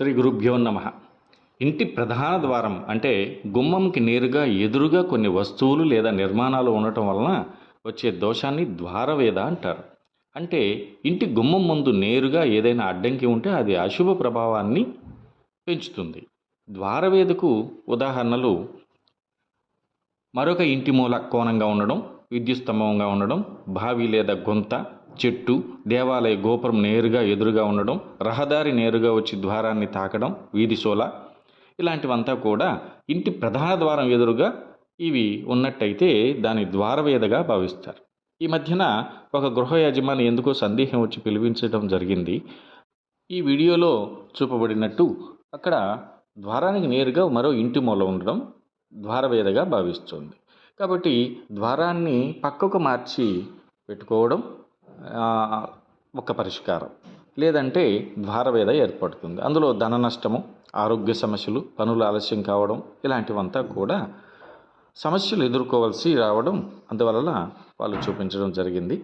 శ్రీ గురుభ్యో నమ. ఇంటి ప్రధాన ద్వారం అంటే గుమ్మంకి నేరుగా ఎదురుగా కొన్ని వస్తువులు లేదా నిర్మాణాలు ఉండటం వలన వచ్చే దోషాన్ని ద్వారవేద అంటారు. అంటే ఇంటి గుమ్మం ముందు నేరుగా ఏదైనా అడ్డంకి ఉంటే అది అశుభ ప్రభావాన్ని పెంచుతుంది. ద్వారవేదకు ఉదాహరణలు మరొక ఇంటి మూల కోణంగా ఉండడం, విద్యుత్ స్తంభంగా ఉండడం, బావి లేదా గుంత, చెట్టు, దేవాలయ గోపురం నేరుగా ఎదురుగా ఉండడం, రహదారి నేరుగా వచ్చి ద్వారాన్ని తాకడం, వీధి సోల, ఇలాంటివంతా కూడా ఇంటి ప్రధాన ద్వారం ఎదురుగా ఇవి ఉన్నట్టయితే దాని ద్వారవేదగా భావిస్తారు. ఈ మధ్యన ఒక గృహ యజమాని ఎందుకో సందేహం వచ్చి పిలిపించడం జరిగింది. ఈ వీడియోలో చూపబడినట్టు అక్కడ ద్వారానికి నేరుగా మరో ఇంటి మూల ఉండడం ద్వారవేదగా భావిస్తుంది. కాబట్టి ద్వారాన్ని పక్కకు మార్చి పెట్టుకోవడం ఒక పరిష్కారం. లేదంటే ద్వారవేద ఏర్పడుతుంది. అందులో ధన నష్టము, ఆరోగ్య సమస్యలు, పనులు ఆలస్యం కావడం, ఇలాంటివంతా కూడా సమస్యలు ఎదుర్కోవాల్సి రావడం అందువలన వాళ్ళు చూపించడం జరిగింది.